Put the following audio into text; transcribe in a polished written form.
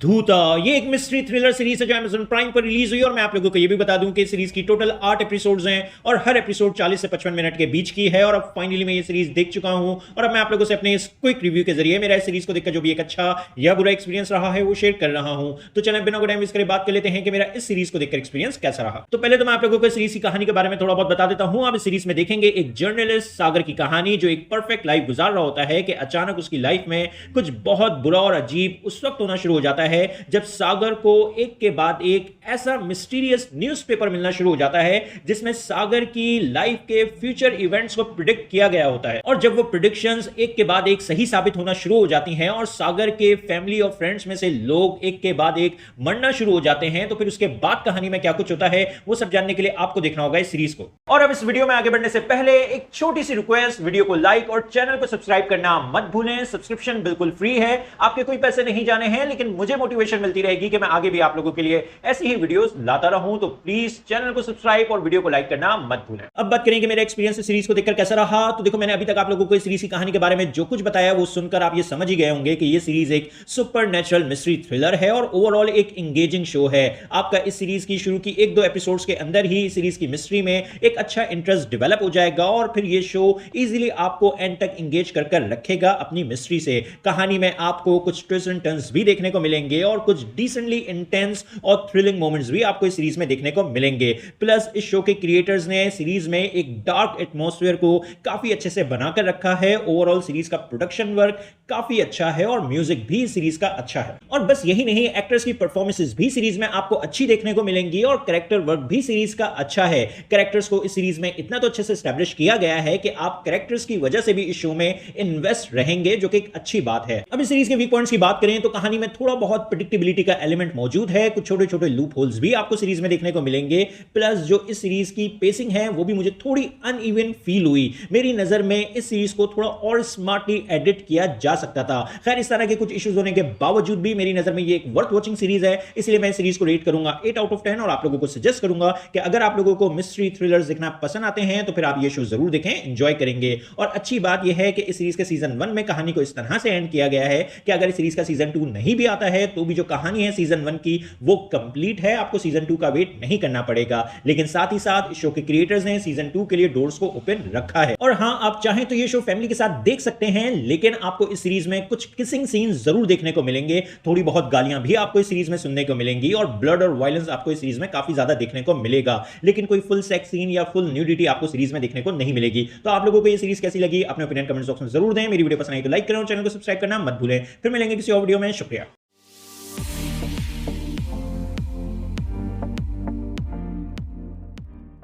धूता ये एक mystery thriller series है जो Amazon प्राइम पर रिलीज हुई और मैं आप लोगों को ये भी बता दूं कि सीरीज की टोटल 8 एपिसोड्स हैं और हर एपिसोड 40 से 55 मिनट के बीच की है। और अब फाइनली मैं ये सीरीज देख चुका हूं और अब मैं आप लोगों से अपने इस क्विक रिव्यू के जरिए मेरा इस सीरीज को देखकर जो भी एक अच्छा या बुरा एक्सपीरियंस रहा है वो शेयर कर रहा हूं। तो चलें बिना कोई टाइम वेस्ट करे बात कर लेते हैं कि मेरा इस सीरीज को देखकर एक्सपीरियंस कैसा रहा। तो पहले तो मैं आप लोगों को सीरीज की कहानी के बारे में थोड़ा बहुत बता देता हूं। आप इस सीरीज में देखेंगे एक जर्नलिस्ट सागर की कहानी जो एक परफेक्ट लाइफ गुजार रहा होता है कि अचानक उसकी लाइफ में कुछ बहुत बुरा और अजीब उस वक्त होना शुरू हो जाता है जब सागर को एक के बाद एक ऐसा मिस्टीरियस न्यूज़पेपर मिलना शुरू हो जाता है जिसमें सागर की लाइफ के फ्यूचर इवेंट्स को प्रिडिक्ट किया गया होता है। और जब वो प्रिडिक्शंस एक के बाद एक सही साबित होना शुरू हो जाती हैं और सागर के फैमिली और फ्रेंड्स में से लोग एक के बाद एक मरना शुरू हो जाते हैं, तो फिर उसके बाद कहानी में क्या कुछ होता है वो सब जानने के लिए आपको देखना होगा इस सीरीज को। और अब इस वीडियो में आगे बढ़ने से पहले एक छोटी सी रिक्वेस्ट, वीडियो को लाइक और चैनल को सब्सक्राइब करना मत भूलें। सब्सक्रिप्शन बिल्कुल फ्री है, आपके कोई पैसे नहीं जाने हैं, लेकिन मुझे मोटिवेशन मिलती रहेगी कि मैं आगे भी आप लोगों के लिए ऐसी ही वीडियोस लाता रहूं। तो प्लीज चैनल को सब्सक्राइब और वीडियो को लाइक करना मत भूलें। अब बात करें कि मेरा एक्सपीरियंस इस सीरीज को देखकर कैसा रहा। तो देखो, मैंने अभी तक आप लोगों को इस सीरीज की कहानी के बारे में जो कुछ बताया वो सुनकर आप ये समझ ही गए होंगे कि ये सीरीज एक सुपरनैचुरल मिस्ट्री थ्रिलर है और ओवरऑल एक एंगेजिंग शो है। आपका इस सीरीज की शुरू की 1-2 एपिसोड्स के अंदर ही सीरीज की मिस्ट्री में एक अच्छा इंटरेस्ट डेवलप हो जाएगा और फिर ये शो इजीली आपको एंड तक एंगेज कर रखेगा अपनी मिस्ट्री से। कहानी में आपको कुछ ट्विस्ट एंड टर्न्स भी देखने को मिलेंगे और कुछ डिसेंटली इंटेंस और थ्रिलिंग मोमेंट्स भी आपको इस सीरीज में देखने को मिलेंगे। प्लस इस शो के क्रिएटर्स ने सीरीज में एक डार्क एटमॉस्फेयर को काफी अच्छे से बनाकर रखा है। ओवरऑल सीरीज का प्रोडक्शन वर्क काफी अच्छा है और म्यूजिक भी सीरीज का अच्छा है। और बस यही नहीं, एक्टर्स की परफॉर्मेंसेस भी सीरीज में आपको अच्छी देखने को मिलेंगी और कैरेक्टर वर्क भी सीरीज का अच्छा है। कैरेक्टर्स को इस सीरीज में इतना तो अच्छे से एस्टैब्लिश किया गया है कि आप कैरेक्टर्स की वजह से भी इस शो में इन्वेस्ट रहेंगे, जो कि एक अच्छी बात है। अब इस सीरीज के वीक पॉइंट्स की बात करें तो कहानी में थोड़ा बहुत प्रेडिक्टेबिलिटी का एलिमेंट मौजूद है, कुछ छोटे छोटे लूप होल्स भी आपको सीरीज में देखने को मिलेंगे। प्लस जो इस सीरीज की पेसिंग है वो भी मुझे थोड़ी अनइवन फील हुई। मेरी नजर में इस सीरीज को थोड़ा और स्मार्टली एडिट किया जा सकता था। खैर, इस तरह के कुछ इश्यूज होने के बावजूद भी मेरी नजर में ये एक वर्थ वॉचिंग सीरीज है, इसलिए मैं सीरीज को रेट करूंगा 8 आउट ऑफ 10 और आप लोगों को सजेस्ट करूंगा कि अगर आप लोगों को मिस्ट्री थ्रिलर्स देखना पसंद आते हैं तो फिर आप ये शो जरूर देखें, एंजॉय करेंगे। और अच्छी बात यह है कि इस सीरीज के सीजन 1 में कहानी को इस तरह से एंड किया गया है कि अगर इस सीरीज का सीजन 2 नहीं भी आता है तो भी जो कहानी है सीजन 1 की वो कंप्लीट है, आपको सीजन 2 का वेट नहीं करना पड़ेगा। लेकिन साथ ही साथ इस शो के क्रिएटर्स ने सीजन 2 के लिए डोर्स को ओपन रखा है। और हां, आप चाहें तो ये शो फैमिली के साथ देख सकते हैं, लेकिन आपको इस सीरीज में कुछ किसिंग सीन्स जरूर देखने को मिलेंगे, थोड़ी बहुत गालियां भी आपको इस सीरीज में सुनने को मिलेंगी और ब्लड और वायलेंस आपको इस सीरीज में काफी ज्यादा देखने को मिलेगा। लेकिन कोई फुल सेक्स सीन या फुल न्यूडिटी आपको सीरीज में देखने को नहीं मिलेगी। तो आप लोगों को ये सीरीज कैसी लगी अपने ओपिनियन कमेंट बॉक्स में जरूर दें। मेरी वीडियो पसंद आई तो लाइक करें और चैनल को सब्सक्राइब करना मत भूलें। फिर मिलेंगे किसी और वीडियो में। शुक्रिया।